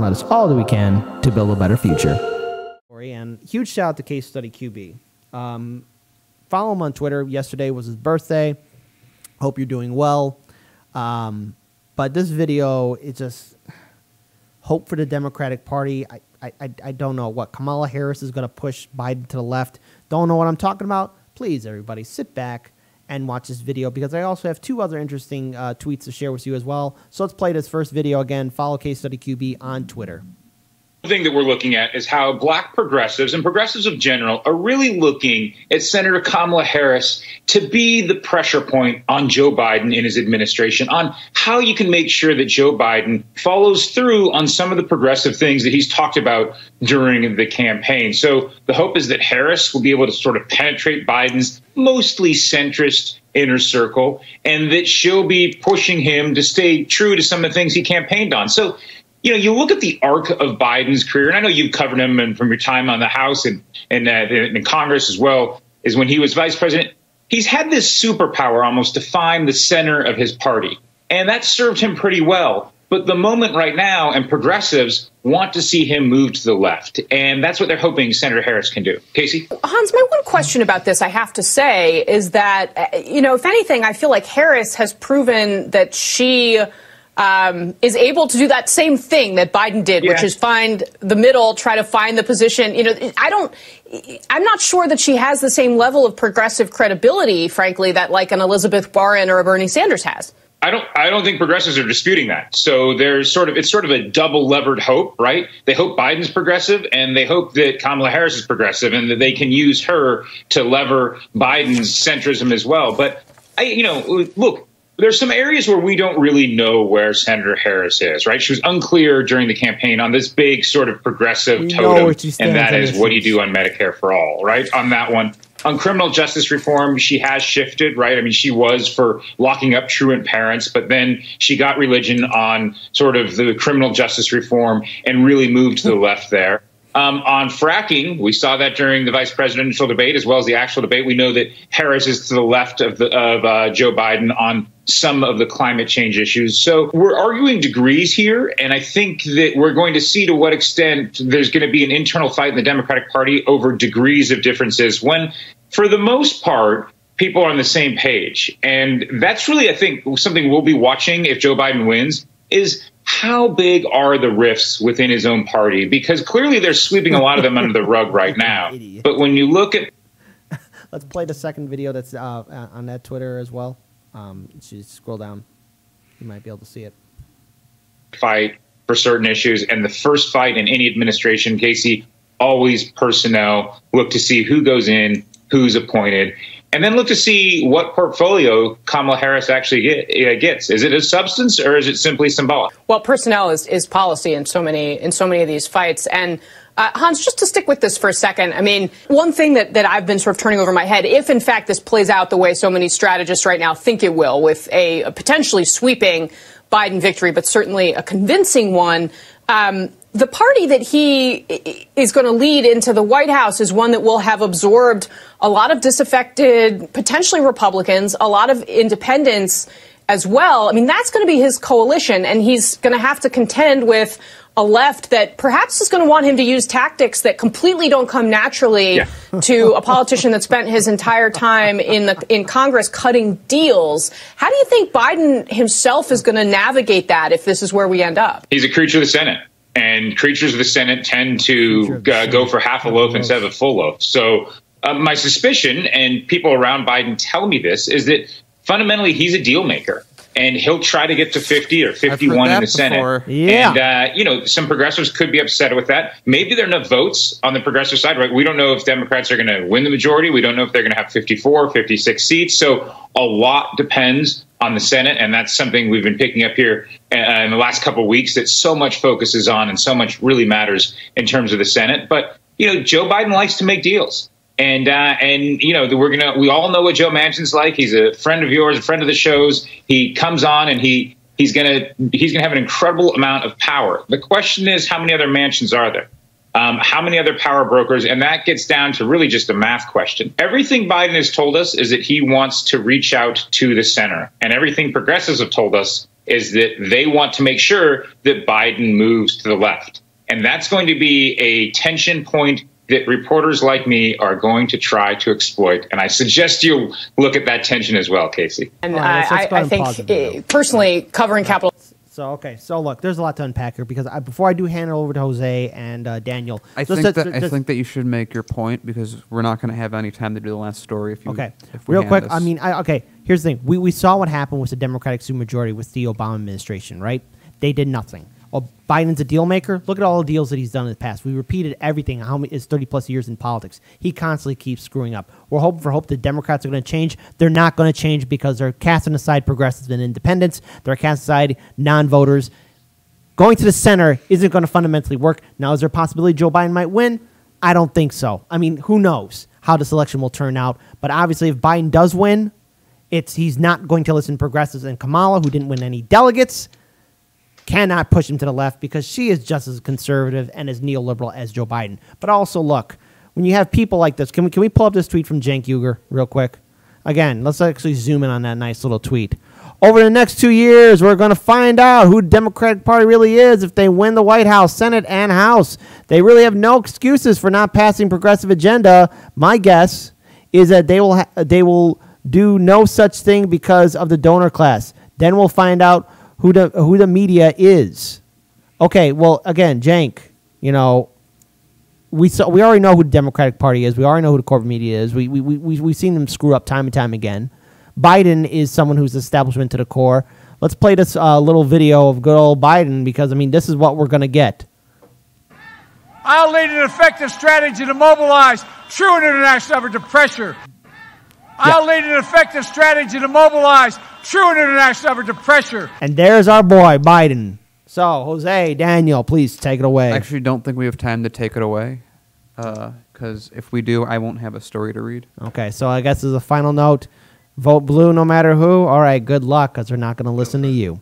let us all do we can to build a better future. And huge shout out to Case Study QB. Follow him on Twitter. Yesterday was his birthday. Hope you're doing well. But this video is just hope for the Democratic Party. I don't know what Kamala Harris is going to push Biden to the left. Don't know what I'm talking about. Please, everybody, sit back and watch this video, because I also have two other interesting tweets to share with you as well. So let's play this first video again. Follow Case Study QB on Twitter. The thing that we're looking at is how black progressives and progressives in general are really looking at Senator Kamala Harris to be the pressure point on Joe Biden in his administration, on how you can make sure that Joe Biden follows through on some of the progressive things that he's talked about during the campaign. So the hope is that Harris will be able to sort of penetrate Biden's mostly centrist inner circle, and that she'll be pushing him to stay true to some of the things he campaigned on. So, you know, you look at the arc of Biden's career, and I know you've covered him and from your time on the House and in Congress as well, is when he was vice president. He's had this superpower almost to find the center of his party, and that served him pretty well. But the moment right now, and progressives want to see him move to the left, and that's what they're hoping Senator Harris can do. Casey? Hans, my one question about this, I have to say, is that, you know, if anything, I feel like Harris has proven that she is able to do that same thing that Biden did, which is find the middle, try to find the position. You know, I'm not sure that she has the same level of progressive credibility, frankly, that like an Elizabeth Warren or a Bernie Sanders has. I don't think progressives are disputing that. So it's sort of a double levered hope, right? They hope Biden's progressive, and they hope that Kamala Harris is progressive, and that they can use her to lever Biden's centrism as well. But look, there's some areas where we don't really know where Senator Harris is, right? She was unclear during the campaign on this big sort of progressive totem, and that is, what do you do on Medicare for all, right? On that one. On criminal justice reform, she has shifted, right? I mean, she was for locking up truant parents, but then she got religion on sort of the criminal justice reform and really moved to the left there. On fracking, we saw that during the vice presidential debate as well as the actual debate. We know that Harris is to the left of Joe Biden on some of the climate change issues. So we're arguing degrees here, and I think that we're going to see to what extent there's going to be an internal fight in the Democratic Party over degrees of differences when, for the most part, people are on the same page. And that's really, I think, something we'll be watching if Joe Biden wins, is how big are the rifts within his own party? Because clearly they're sweeping a lot of them under the rug right now. But when you look at... Let's play the second video that's on that Twitter as well. Just scroll down. You might be able to see it. Fight for certain issues. And the first fight in any administration, Casey, always personnel. Look to see who goes in, who's appointed. And then look to see what portfolio Kamala Harris actually gets. Is it a substance, or is it simply symbolic? Well, personnel is policy in so many of these fights. And Hans, just to stick with this for a second, I mean, one thing that I've been sort of turning over my head, if in fact this plays out the way so many strategists right now think it will, with a potentially sweeping Biden victory, but certainly a convincing one, the party that he is going to lead into the White House is one that will have absorbed a lot of disaffected, potentially Republicans, a lot of independents as well. I mean, that's going to be his coalition, and he's going to have to contend with a left that perhaps is going to want him to use tactics that completely don't come naturally to a politician that spent his entire time in Congress cutting deals. How do you think Biden himself is going to navigate that if this is where we end up? He's a creature of the Senate. And creatures of the Senate tend to go for half a loaf instead of a full loaf. So my suspicion, and people around Biden tell me this, is that fundamentally he's a deal maker. And he'll try to get to 50 or 51 in the Senate. Yeah. And, some progressives could be upset with that. Maybe there are enough votes on the progressive side, right? We don't know if Democrats are going to win the majority. We don't know if they're going to have 54, 56 seats. So a lot depends on the Senate. And that's something we've been picking up here in the last couple of weeks, that so much focuses on and so much really matters in terms of the Senate. But, Joe Biden likes to make deals. And we all know what Joe Manchin's like. He's a friend of yours, a friend of the show's. He comes on and he's gonna have an incredible amount of power. The question is, how many other Manchins are there? How many other power brokers? And that gets down to really just a math question. Everything Biden has told us is that he wants to reach out to the center. And everything progressives have told us is that they want to make sure that Biden moves to the left. And that's going to be a tension point that reporters like me are going to try to exploit. And I suggest you look at that tension as well, Casey. And I think personally covering Capitol. So, okay. So, look, there's a lot to unpack here because before I do hand it over to Jose and Daniel. I think that you should make your point because we're not going to have any time to do the last story. If real quick. This. I mean, okay, here's the thing. We saw what happened with the Democratic supermajority with the Obama administration, right? They did nothing. Well, Biden's a deal maker. Look at all the deals that he's done in the past. We repeated everything. How many is 30-plus years in politics? He constantly keeps screwing up. We're hoping for hope the Democrats are going to change. They're not going to change because they're casting aside progressives and independents. They're casting aside non-voters. Going to the center isn't going to fundamentally work. Now, is there a possibility Joe Biden might win? I don't think so. I mean, who knows how this election will turn out? But obviously, if Biden does win, he's not going to listen to progressives, and Kamala, who didn't win any delegates, cannot push him to the left because she is just as conservative and as neoliberal as Joe Biden. But also, look, when you have people like this, can we pull up this tweet from Cenk Uygur real quick? Again, let's actually zoom in on that nice little tweet. Over the next 2 years, we're going to find out who the Democratic Party really is if they win the White House, Senate, and House. They really have no excuses for not passing progressive agenda. My guess is that they will do no such thing because of the donor class. Then we'll find out who the media is. Okay, well, again, Cenk, you know, we already know who the Democratic Party is. We already know who the corporate media is. We've seen them screw up time and time again. Biden is someone who's establishment to the core. Let's play this little video of good old Biden because, I mean, this is what we're going to get. I'll lead an effective strategy to mobilize true international effort to pressure. I'll lead an effective strategy to mobilize true international effort to pressure. And there's our boy, Biden. So, Jose, Daniel, please take it away. I actually don't think we have time to take it away because if we do, I won't have a story to read. Okay, so I guess as a final note, vote blue no matter who. All right, good luck because they're not going to listen to you.